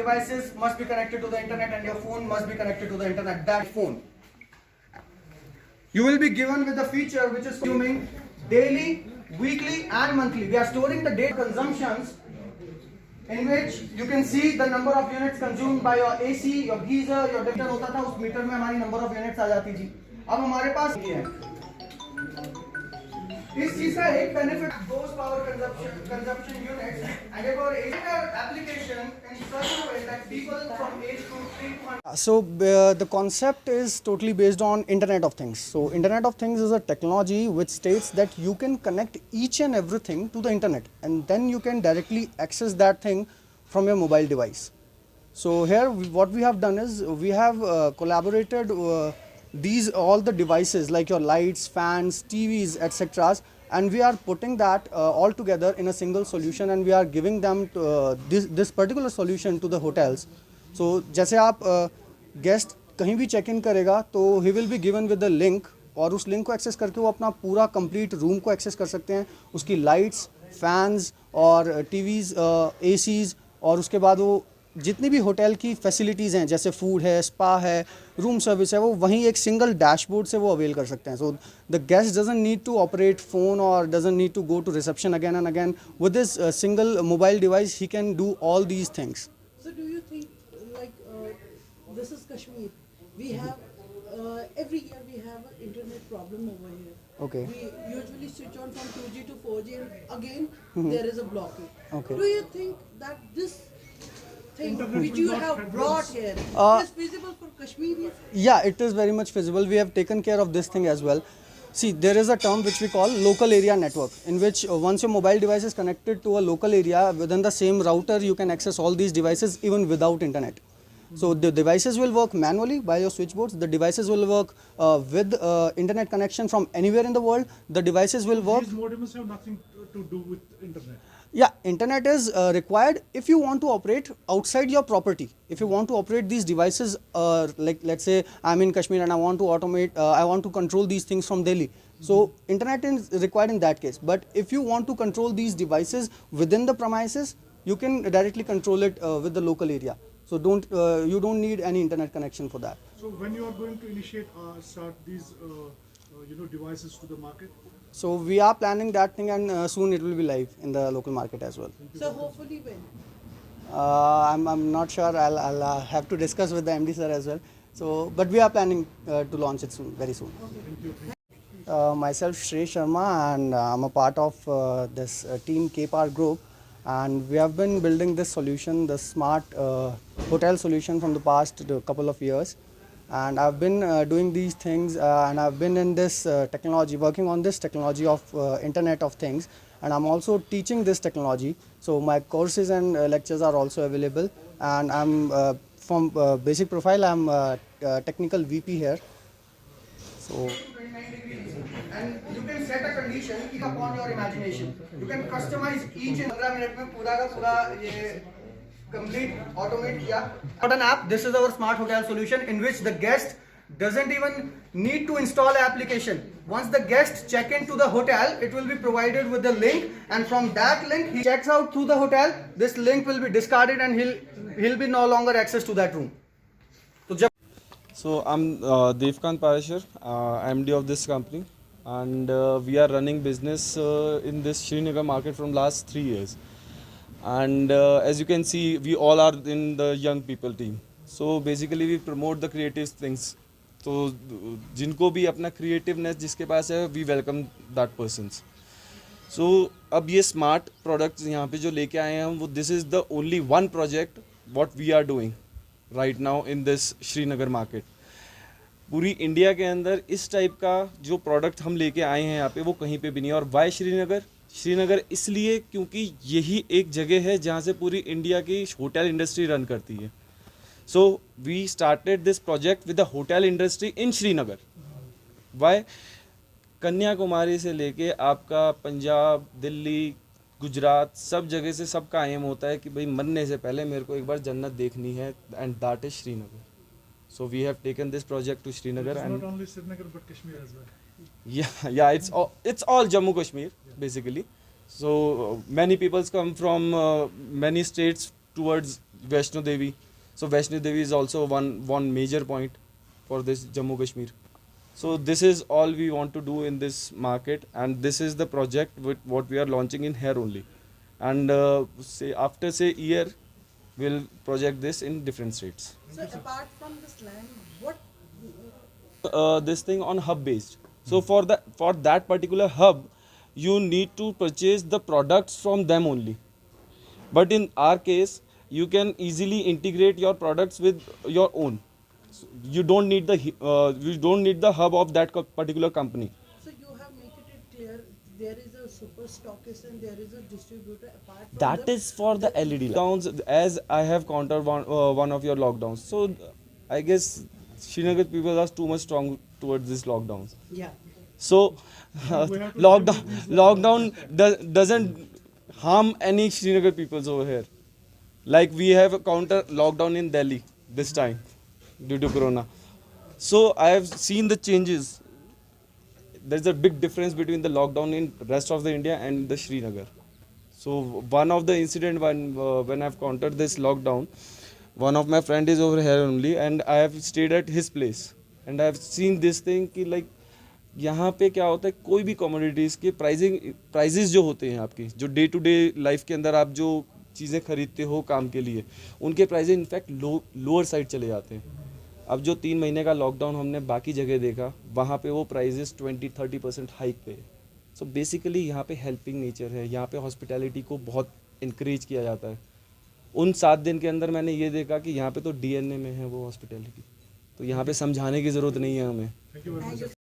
devices must be connected to the internet and your phone must be connected to the internet. That phone. You will be given with a feature which is consuming daily, weekly and monthly. We are storing the data consumptions in which you can see the number of units consumed by your AC, your geyser, your meter होता था उस metre में हमारी number of units आ जाती थी. अब हमारे पास ये है. इस चीज का एक benefit those power consumption units and therefore application in such a way that people from age group 3 to 100. So the concept is totally based on Internet of Things. So Internet of Things is a technology which states that you can connect each and everything to the internet and then you can directly access that thing from your mobile device. So here what we have done is we have collaborated these all the devices like your lights, fans, TVs, etc. and we are putting that all together in a single solution and we are giving them this particular solution to the hotels. So जैसे आप guest कहीं भी check in करेगा तो he will be given with the link और उस link को access करके वो अपना पूरा complete room को access कर सकते हैं, उसकी lights, fans और TVs, ACs और उसके बाद वो जितनी भी होटल की फैसिलिटीज़ हैं जैसे फूड है, स्पा है, रूम सर्विस है, वो वहीं एक सिंगल डैशबोर्ड से वो अवेल कर सकते हैं. So the guest doesn't need to operate phone और doesn't need to go to reception again and again. With this single mobile device he can do all these things. So do you think this is Kashmir? We have every year we have an internet problem over here. Okay. We usually switch on from 2G to 4G and again there is a blockage. Okay. Do you think that this thing which you have brought here is feasible for Kashmir? Yeah, it is very much feasible. We have taken care of this thing as well. See, there is a term which we call local area network, in which once your mobile device is connected to a local area within the same router, you can access all these devices even without internet. So the devices will work manually by your switchboards. The devices will work with internet connection from anywhere in the world. The devices will work. These modems have nothing to do with internet. Yeah, internet is required if you want to operate outside your property. If you want to operate these devices, like let's say I'm in Kashmir and I want to automate, I want to control these things from Delhi. So internet is required in that case. But if you want to control these devices within the premises, you can directly control it with the local area. So you don't need any internet connection for that. So when you are going to initiate start these devices to the market? So we are planning that thing and soon it will be live in the local market as well. So hopefully when? I'm not sure. I'll have to discuss with the MD sir as well. So but we are planning to launch it soon, very soon. Okay. Myself Shrey Sharma and I'm a part of this team KPAR group, and we have been building this solution, the smart hotel solution from the past couple of years. And I've been doing these things and I've been in this technology, working on this technology of Internet of Things, and I'm also teaching this technology. So my courses and lectures are also available, and I'm from basic profile, I'm technical VP here. So and you can set a condition upon your imagination. You can customize each and 15 minute में पूरा का पूरा ये complete automate किया. Not an app. This is our smart hotel solution in which the guest doesn't even need to install an application. Once the guest check into the hotel, it will be provided with the link, and from that link he checks out through the hotel. This link will be discarded and he'll be no longer access to that room. So I'm Devkant Parashar, MD of this company, and we are running business in this Srinagar market from last 3 years. And as you can see, we all are in the young people team. So basically we promote the creative things. So जिनको भी अपना creativeness जिसके पास है, we welcome that persons. So अब ये smart products यहाँ पे जो लेके आए हैं हम, वो this is the only one project what we are doing right now in this Srinagar market. पूरी इंडिया के अंदर इस टाइप का जो प्रोडक्ट हम लेके आए हैं यहाँ पे वो कहीं पे भी नहीं है. और वाई श्रीनगर? श्रीनगर इसलिए क्योंकि यही एक जगह है जहाँ से पूरी इंडिया की होटल इंडस्ट्री रन करती है. So we started this project with the hotel industry in Srinagar. Why? Kanyakumari से लेके आपका पंजाब, दिल्ली, गुजरात, सब जगह से सबका एम होता है कि भाई मरने से पहले मेरे को एक बार जन्नत देखनी है, and that is Srinagar. So we have taken this project to Srinagar, It's and not only Srinagar but Kashmir as well. yeah, it's all Jammu Kashmir basically. So many people come from many states towards Vaishno Devi. So Vaishno Devi is also one major point for this Jammu Kashmir. So this is all we want to do in this market, and this is the project with what we are launching in here only. And after year, we'll project this in different states. So apart from this land, what This thing on hub based. So for that particular hub, you need to purchase the products from them only. But in our case, you can easily integrate your products with your own. So you don't need the hub of that particular company. so you have made it clear there is a super stockist and there is a distributor apart from That the- is for the LED lockdowns, as I have countered one of your lockdowns. So I guess Srinagar people are too much strong towards this lockdowns. Yeah. So We have to lockdown doesn't harm any Srinagar peoples over here. Like we have a counter lockdown in Delhi this time due to Corona. So I have seen the changes. There's a big difference between the lockdown in rest of the India and the Srinagar. So one of the incident when I've countered this lockdown, one of my friend is over here only, and I have stayed at his place, and I have seen this thing कि like यहाँ पे क्या होता है, कोई भी commodities के prices जो होते हैं आपकी, जो डे टू डे लाइफ के अंदर आप जो चीज़ें खरीदते हो काम के लिए, उनके प्राइजेस इनफैक्ट लोअर साइड चले जाते हैं. अब जो 3 महीने का लॉकडाउन हमने बाकी जगह देखा, वहाँ पे वो प्राइजेस 20-30% हाइक पे. सो बेसिकली यहाँ पे हेल्पिंग नेचर है, यहाँ पे हॉस्पिटैलिटी को बहुत इंकरेज किया जाता है. उन 7 दिन के अंदर मैंने ये देखा कि यहाँ पे तो DNA में है वो हॉस्पिटैलिटी, तो यहाँ पे समझाने की ज़रूरत नहीं है हमें. Thank you very much.